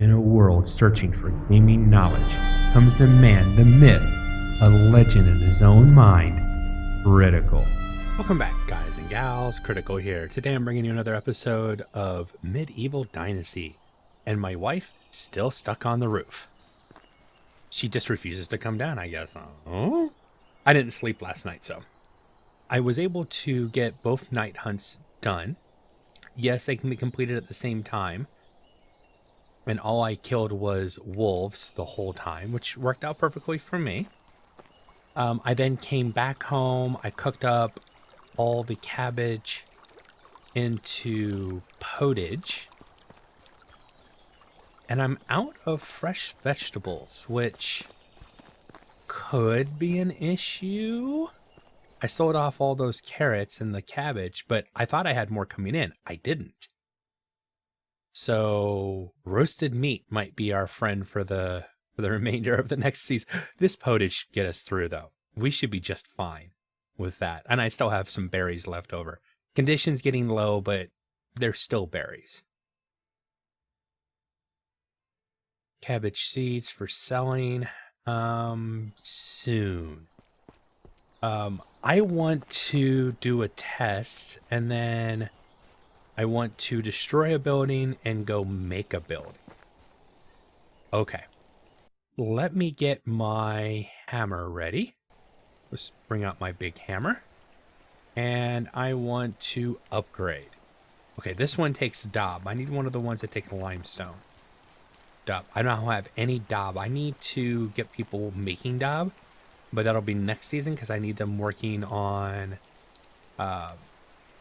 In a world searching for gaming knowledge comes the man, the myth, a legend in his own mind, Critical. Welcome back, guys and gals. Critical here. Today I'm bringing you another episode of Medieval Dynasty, and my wife is still stuck on the roof. She just refuses to come down, I guess. Oh? I didn't sleep last night, so I was able to get both night hunts done. Yes, they can be completed at the same time, and all I killed was wolves the whole time, which worked out perfectly for me. I then came back home. I cooked up all the cabbage into potage, and I'm out of fresh vegetables, which could be an issue. I sold off all those carrots and the cabbage, but I thought I had more coming in. I didn't. So roasted meat might be our friend for the remainder of the next season. This potage should get us through, though. We should be just fine with that. And I still have some berries left over. Conditions getting low, but they're still berries. Cabbage seeds for selling soon. I want to do a test, and then I want to destroy a building and go make a building. Okay. Let me get my hammer ready. Let's bring out my big hammer. And I want to upgrade. Okay, this one takes daub. I need one of the ones that take limestone. Daub. I don't have any daub. I need to get people making daub, but that'll be next season because I need them working on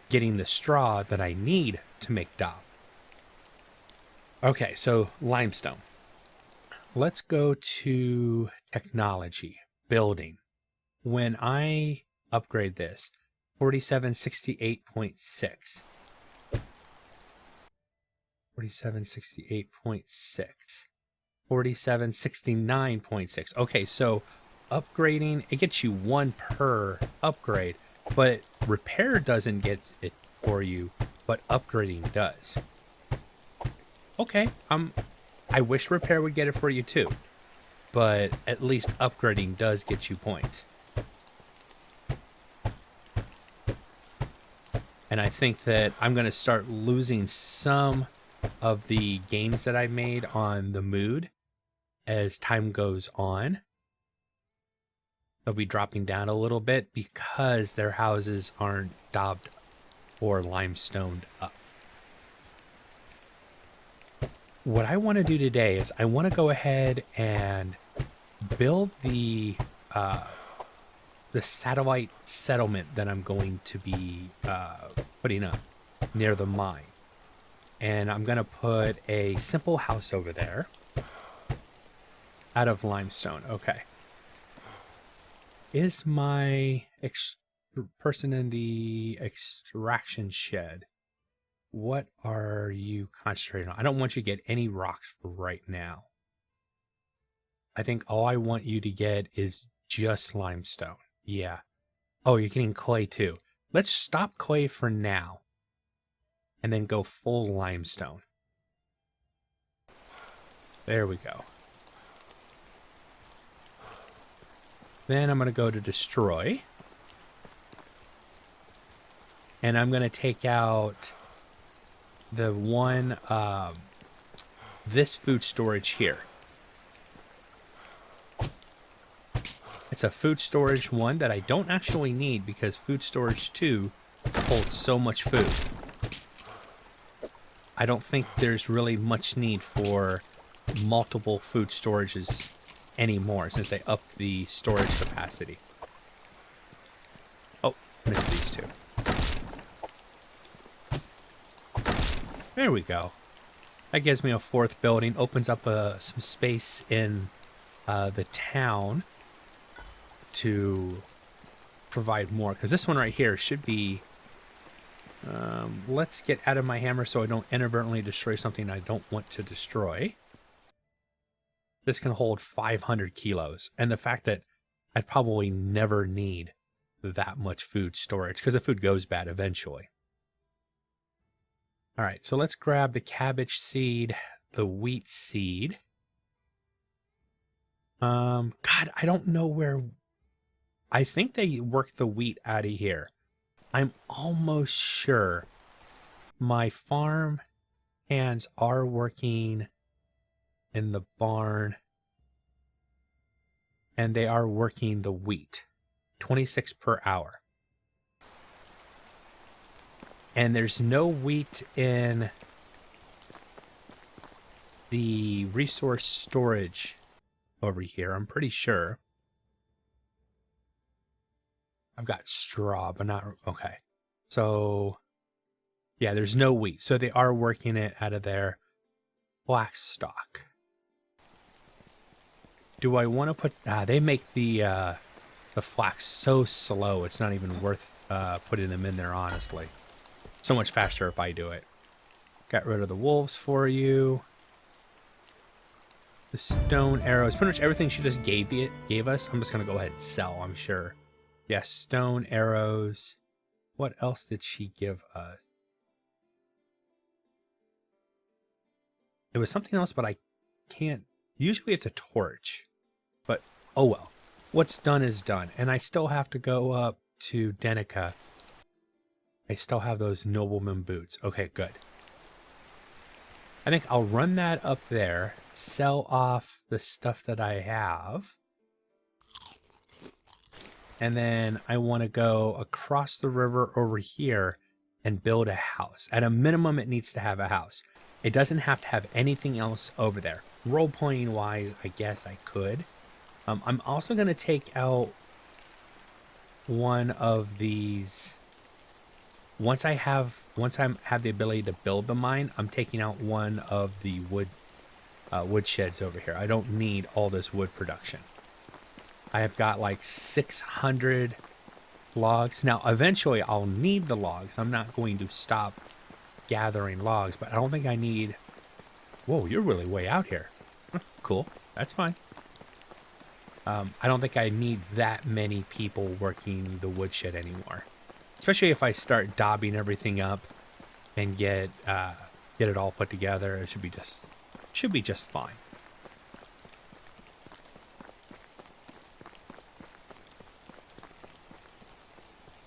getting the straw that I need to make daub. Okay, so limestone. Let's go to technology, building. When I upgrade this, 4768.6. 4768.6. 4769.6. Okay, so upgrading, it gets you one per upgrade, but repair doesn't get it for you, but upgrading does. Okay, I wish repair would get it for you too, but at least upgrading does get you points. And I think that I'm going to start losing some of the gains that I made on the mood as time goes on. They'll be dropping down a little bit because their houses aren't daubed or limestoned up. What I want to do today is I want to go ahead and build the satellite settlement that I'm going to be putting up near the mine. And I'm going to put a simple house over there out of limestone. Okay. Is my person in the extraction shed, what are you concentrating on? I don't want you to get any rocks right now. I think all I want you to get is just limestone. Yeah. Oh, you're getting clay too. Let's stop clay for now and then go full limestone. There we go. Then I'm going to go to destroy. And I'm going to take out the one, this food storage here. It's a food storage one that I don't actually need because food storage 2 holds so much food. I don't think there's really much need for multiple food storages anymore since they upped the storage capacity. Oh, missed these two. There we go. That gives me a fourth building, opens up some space in the town to provide more, because this one right here should be let's get out of my hammer so I don't inadvertently destroy something I don't want to destroy. This can hold 500 kilos, and the fact that I'd probably never need that much food storage because the food goes bad eventually. All right, so let's grab the cabbage seed, the wheat seed. God, I don't know where. I think they work the wheat out of here. I'm almost sure my farm hands are working in the barn, and they are working the wheat, 26 per hour. And there's no wheat in the resource storage over here, I'm pretty sure. I've got straw, but not... Okay. So, yeah, there's no wheat. So they are working it out of their flax stock. Do I want to put... they make the flax so slow, it's not even worth putting them in there, honestly. So much faster if I do it. Got rid of the wolves for you. The stone arrows. Pretty much everything she just gave us. I'm just going to go ahead and sell, I'm sure. Yes, stone arrows. What else did she give us? It was something else, but I can't. Usually it's a torch. But, oh well. What's done is done. And I still have to go up to Denica. I still have those nobleman boots. Okay, good. I think I'll run that up there. Sell off the stuff that I have. And then I want to go across the river over here and build a house. At a minimum, it needs to have a house. It doesn't have to have anything else over there. Role-playing wise, I guess I could. I'm also going to take out one of these. Once I have the ability to build the mine, I'm taking out one of the wood sheds over here. I don't need all this wood production. I have got like 600 logs. Now, eventually I'll need the logs. I'm not going to stop gathering logs, but I don't think I need... Whoa, you're really way out here. Cool. That's fine. I don't think I need that many people working the woodshed anymore. Especially if I start daubing everything up and get it all put together. It should be just fine.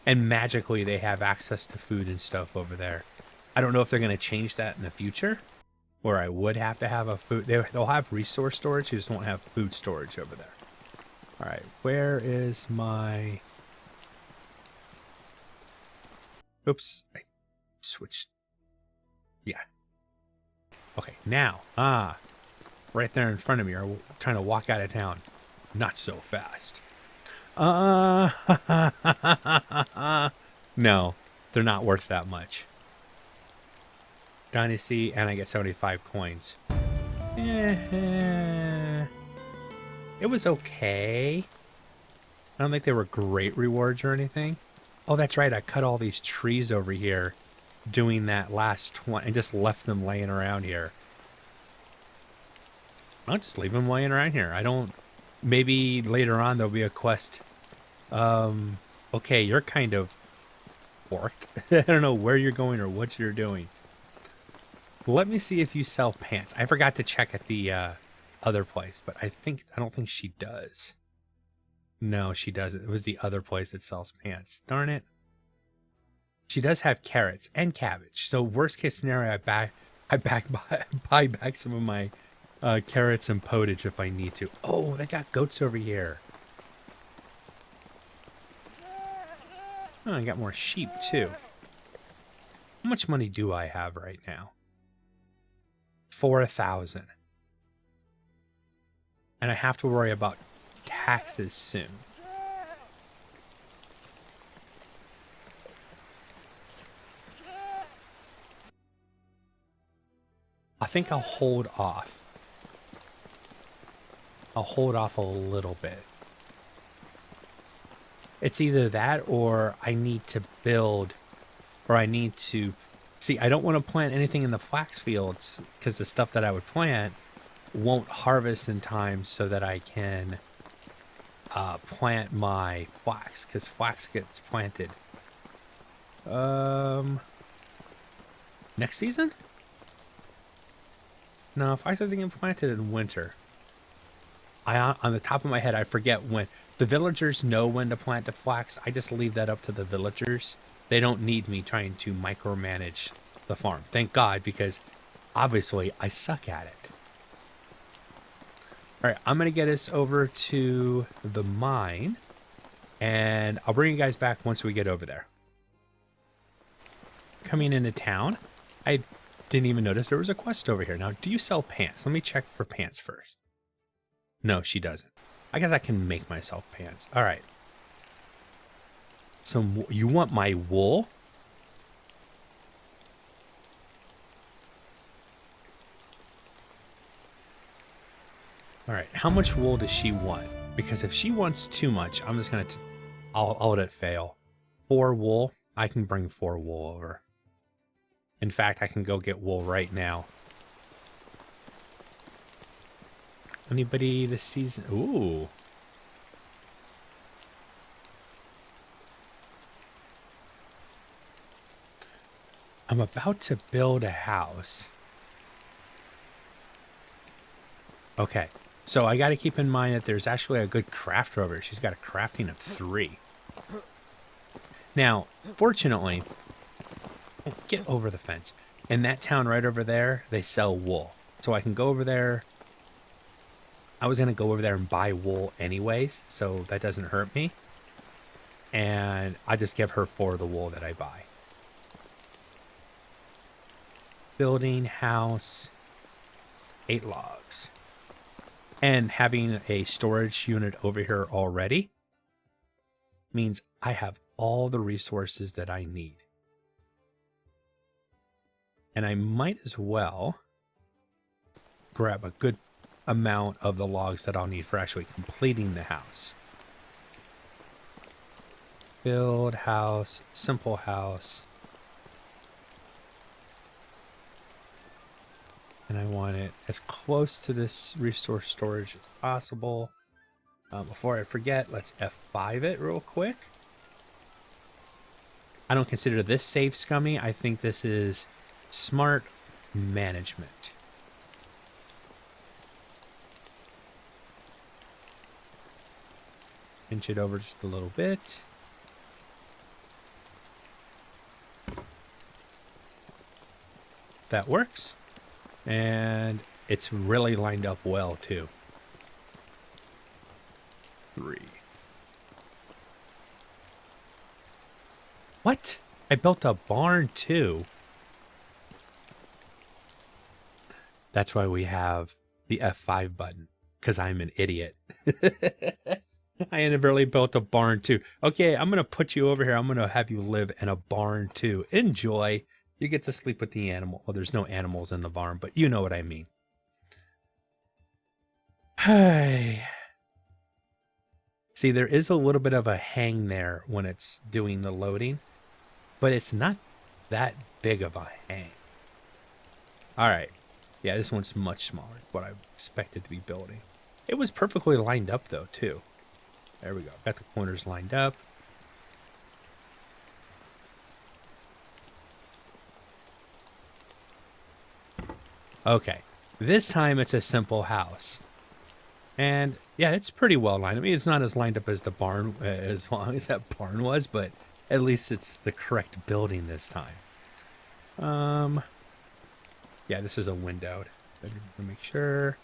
And magically, they have access to food and stuff over there. I don't know if they're going to change that in the future, where I would have to have a food. They'll have resource storage, you just won't have food storage over there. All right, where is my... Oops, I switched. Yeah. Okay, now, right there in front of me are trying to walk out of town. Not so fast. No, they're not worth that much. Dynasty, and I get 75 coins. It was okay. I don't think they were great rewards or anything. Oh, that's right. I cut all these trees over here doing that last one and just left them laying around here. I'll just leave them laying around here. I don't... Maybe later on there'll be a quest. Okay, you're kind of forked. I don't know where you're going or what you're doing. Let me see if you sell pants. I forgot to check at the other place, but I don't think she does. No, she doesn't. It was the other place that sells pants. Darn it. She does have carrots and cabbage. So worst case scenario, I buy back some of my carrots and potage if I need to. Oh, they got goats over here. Oh, I got more sheep too. How much money do I have right now? 4,000. And I have to worry about taxes soon. I think I'll hold off. I'll hold off a little bit. It's either that or I need to build, or I need to... See, I don't want to plant anything in the flax fields because the stuff that I would plant won't harvest in time so that I can plant my flax, because flax gets planted next season. No, flax doesn't get planted in winter. On the top of my head, I forget when. The villagers know when to plant the flax. I just leave that up to the villagers. They don't need me trying to micromanage the farm. Thank God, because obviously I suck at it. All right, I'm going to get us over to the mine, and I'll bring you guys back once we get over there. Coming into town, I didn't even notice there was a quest over here. Now, do you sell pants? Let me check for pants first. No, she doesn't. I guess I can make myself pants. All right. So you want my wool? All right. How much wool does she want? Because if she wants too much, I'm just going to... I'll let it fail. 4 wool. I can bring 4 wool over. In fact, I can go get wool right now. Anybody this season? Ooh. I'm about to build a house. Okay. So I got to keep in mind that there's actually a good crafter over here. She's got a crafting of 3. Now, fortunately, get over the fence. In that town right over there, they sell wool. So I can go over there. I was going to go over there and buy wool anyways, so that doesn't hurt me. And I just give her 4 of the wool that I buy. Building house, 8 logs. And having a storage unit over here already means I have all the resources that I need. And I might as well grab a good amount of the logs that I'll need for actually completing the house. Build house, simple house. And I want it as close to this resource storage as possible. Before I forget, let's F5 it real quick. I don't consider this save scummy. I think this is smart management. Inch it over just a little bit. That works. And it's really lined up well, too. 3. What? I built a barn, too. That's why we have the F5 button, because I'm an idiot. I inadvertently built a barn, too. Okay, I'm going to put you over here. I'm going to have you live in a barn, too. Enjoy. You get to sleep with the animal. Well, there's no animals in the barn, but you know what I mean. Hey. See, there is a little bit of a hang there when it's doing the loading, but it's not that big of a hang. All right. Yeah, this one's much smaller than what I expected to be building. It was perfectly lined up, though, too. There we go. Got the corners lined up. Okay, this time it's a simple house. And yeah, it's pretty well lined. I mean, it's not as lined up as the barn, as long as that barn was, but at least it's the correct building this time. Yeah, this is a windowed. Make sure.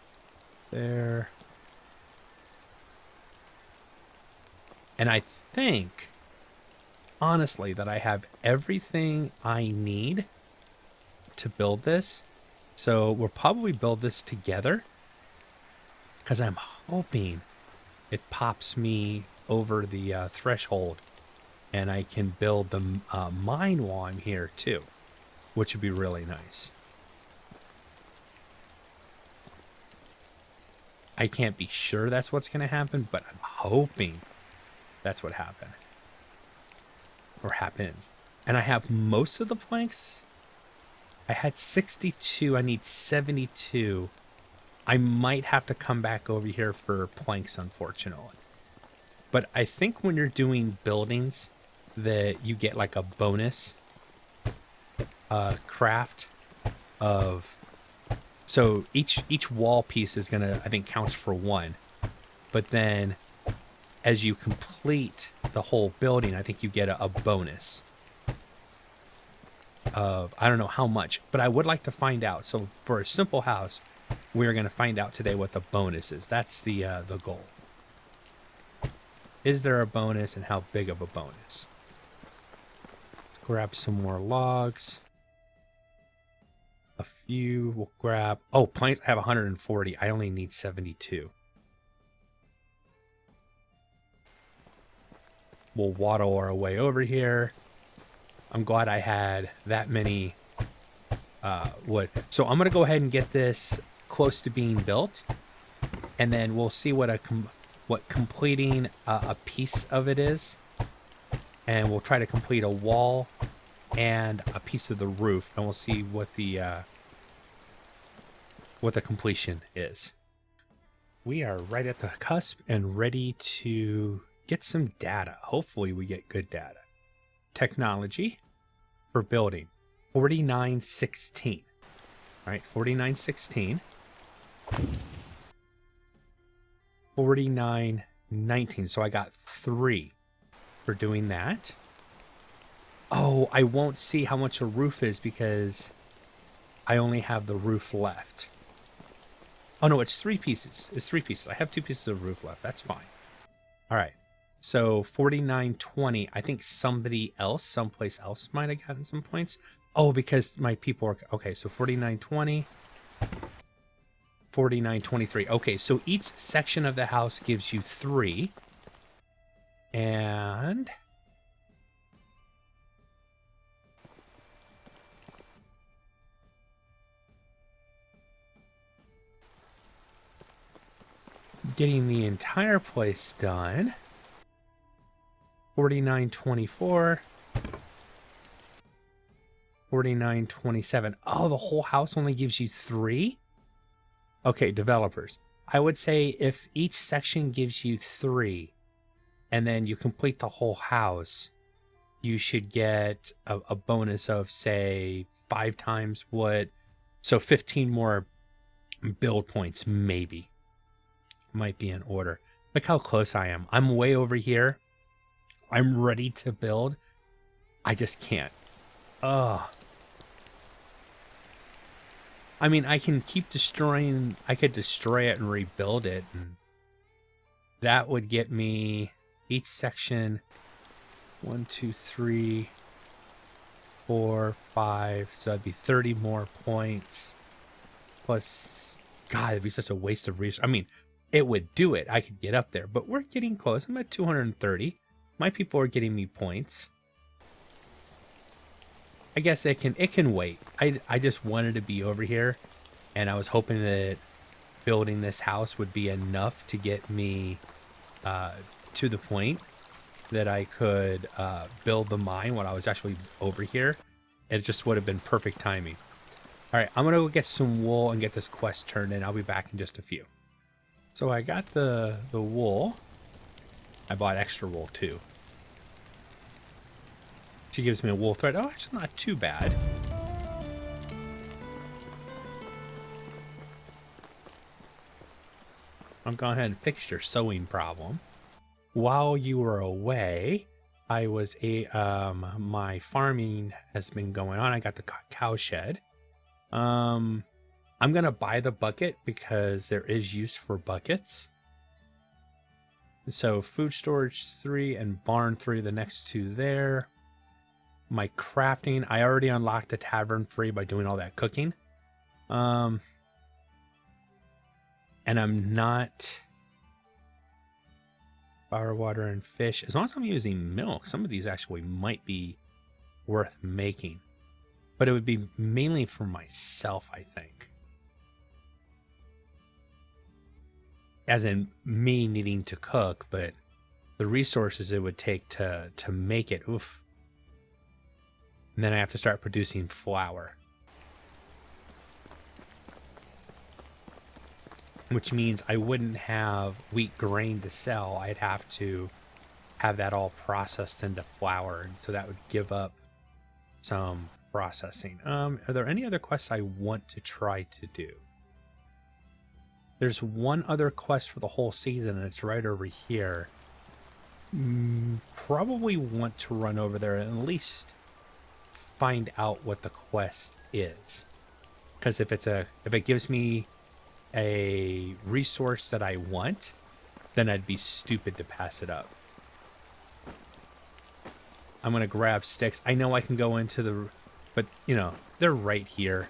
There. And I think, honestly, that I have everything I need to build this. So we'll probably build this together, because I'm hoping it pops me over the threshold and I can build the mine while I'm here too, which would be really nice. I can't be sure that's what's going to happen, but I'm hoping that's what happened or happens. And I have most of the planks. I had 62. I need 72. I might have to come back over here for planks, unfortunately. But I think when you're doing buildings, that you get like a bonus craft of So each wall piece is gonna, I think, counts for 1. But then as you complete the whole building, I think you get a bonus of, I don't know how much, but I would like to find out. So for a simple house, we're going to find out today what the bonus is. That's the goal. Is there a bonus, and how big of a bonus? Let's grab some more logs. A few. We'll grab... Oh, planks. I have 140. I only need 72. We'll waddle our way over here. I'm glad I had that many wood. So I'm going to go ahead and get this close to being built. And then we'll see what completing a piece of it is. And we'll try to complete a wall and a piece of the roof. And we'll see what the completion is. We are right at the cusp and ready to get some data. Hopefully we get good data. Technology for building 4916. All right, 4916. 4919. So I got 3 for doing that. Oh, I won't see how much a roof is because I only have the roof left. Oh no, it's 3 pieces. It's 3 pieces. I have 2 pieces of roof left. That's fine. All right. So 4920, I think somebody else, someplace else might have gotten some points. Oh, because my people are... Okay, so 4920, 4923. Okay, so each section of the house gives you 3. And... getting the entire place done... 4924, 4927. Oh, the whole house only gives you 3? Okay, developers. I would say if each section gives you 3 and then you complete the whole house, you should get a bonus of, say, 5 times what... So 15 more build points, maybe. Might be in order. Look how close I am. I'm way over here. I'm ready to build. I just can't. Ugh. I mean, I can keep destroying... I could destroy it and rebuild it. And that would get me each section. 1, 2, 3, 4, 5. So that'd be 30 more points. Plus, God, it'd be such a waste of resources. I mean, it would do it. I could get up there. But we're getting close. I'm at 230. My people are getting me points. I guess it can wait. I just wanted to be over here, and I was hoping that building this house would be enough to get me to the point that I could build the mine when I was actually over here. It just would have been perfect timing. All right, I'm gonna go get some wool and get this quest turned in. I'll be back in just a few. So I got the wool. I bought extra wool too. She gives me a wool thread. Oh, it's not too bad. I'm going ahead and fix your sewing problem. While you were away, I was my farming has been going on. I got the cow shed. I'm gonna buy the bucket because there is use for buckets. So food storage 3 and barn 3, the next 2 there. My crafting, I already unlocked the tavern 3 by doing all that cooking. And I'm not... Fire, water, and fish. As long as I'm using milk, some of these actually might be worth making. But it would be mainly for myself, I think. As in me needing to cook, but the resources it would take to make it, oof. And then I have to start producing flour. Which means I wouldn't have wheat grain to sell. I'd have to have that all processed into flour. And so that would give up some processing. Are there any other quests I want to try to do? There's one other quest for the whole season, and it's right over here. Probably want to run over there and at least find out what the quest is. Because if it gives me a resource that I want, then I'd be stupid to pass it up. I'm gonna grab sticks. I know I can go into the, but you know, they're right here.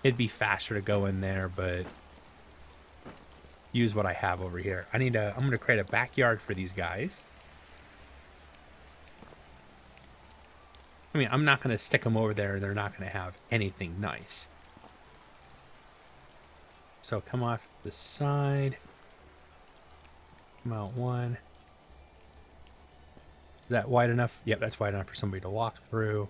It'd be faster to go in there, but use what I have over here. I'm gonna create a backyard for these guys. I mean, I'm not gonna stick them over there. They're not gonna have anything nice. So come off the side. Come out one. Is that wide enough? Yep, that's wide enough for somebody to walk through.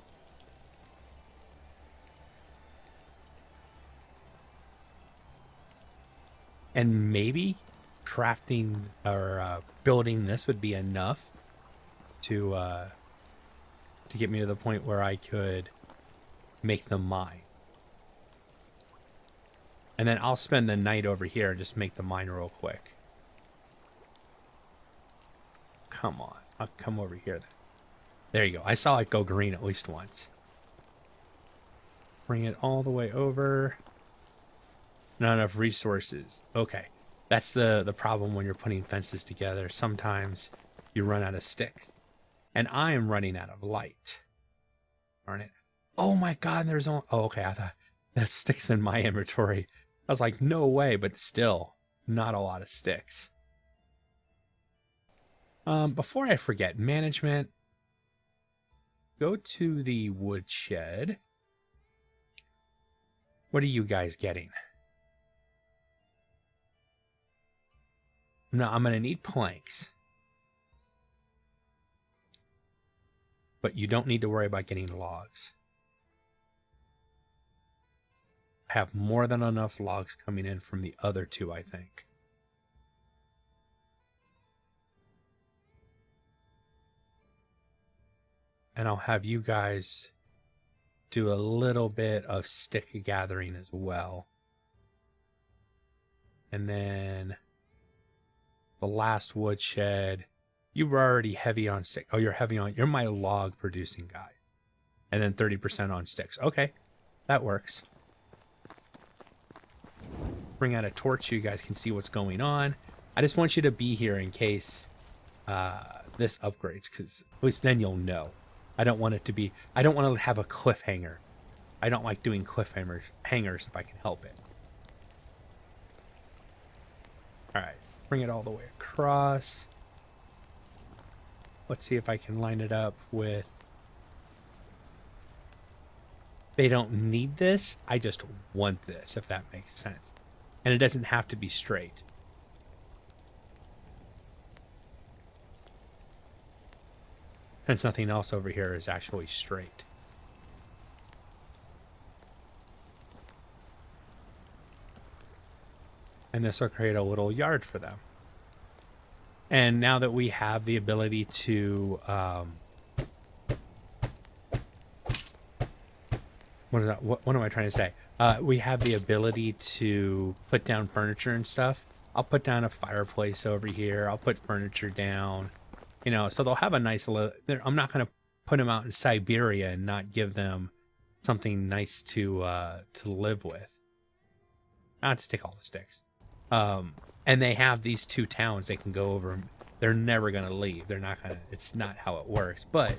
And maybe crafting or building this would be enough to get me to the point where I could make them mine. And then I'll spend the night over here and just make the mine real quick. Come on. I'll come over here then. There you go. I saw it go green at least once. Bring it all the way over. Not enough resources. Okay. That's the problem when you're putting fences together. Sometimes you run out of sticks. And I am running out of light. Darn it. Oh my god, there's only... Oh, okay. I thought that sticks in my inventory. I was like, no way, but still, not a lot of sticks. Before I forget, management. Go to the woodshed. What are you guys getting? No, I'm going to need planks. But you don't need to worry about getting logs. I have more than enough logs coming in from the other two, I think. And I'll have you guys do a little bit of stick gathering as well. And then the last woodshed, you were already heavy on stick. Oh, you're my log producing guy. And then 30% on sticks. Okay, that works. Bring out a torch so you guys can see what's going on. I just want you to be here in case this upgrades, because at least then you'll know. I don't want it to be, I don't want to have a cliffhanger. I don't like doing hangers if I can help it. All right, bring it all the way across. Let's see if I can line it up with... They don't need this. I just want this, if that makes sense. And it doesn't have to be straight. Since nothing else over here is actually straight. And this will create a little yard for them. And now that we have the ability to... what am I trying to say? We have the ability to put down furniture and stuff. I'll put down a fireplace over here. I'll put furniture down. You know, so they'll have a nice little... I'm not going to put them out in Siberia and not give them something nice to live with. I'll just take all the sticks. And they have these two towns they can go over. They're never going to leave. They're not going to... It's not how it works. But,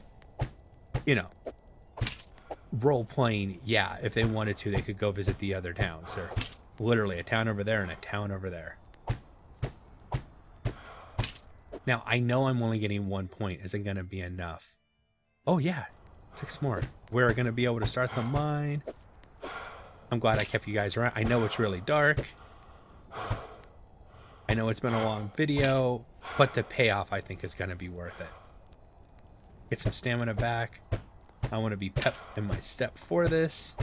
you know, role-playing, yeah, if they wanted to, they could go visit the other towns. There's literally a town over there and a town over there. Now, I know I'm only getting 1 point. Isn't going to be enough. Oh, yeah. 6 more. We're going to be able to start the mine. I'm glad I kept you guys around. I know it's really dark. I know it's been a long video, but the payoff, I think, is going to be worth it. Get some stamina back. I want to be pep in my step for this.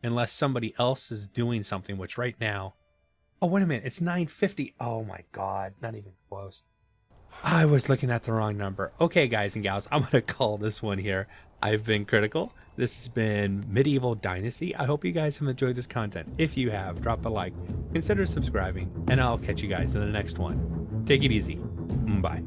Unless somebody else is doing something, which right now... Oh, wait a minute. It's 9:50. Oh, my God. Not even close. I was looking at the wrong number. Okay, guys and gals, I'm going to call this one here. I've been Critical. This has been Medieval Dynasty. I hope you guys have enjoyed this content. If you have, drop a like, consider subscribing, and I'll catch you guys in the next one. Take it easy. Bye.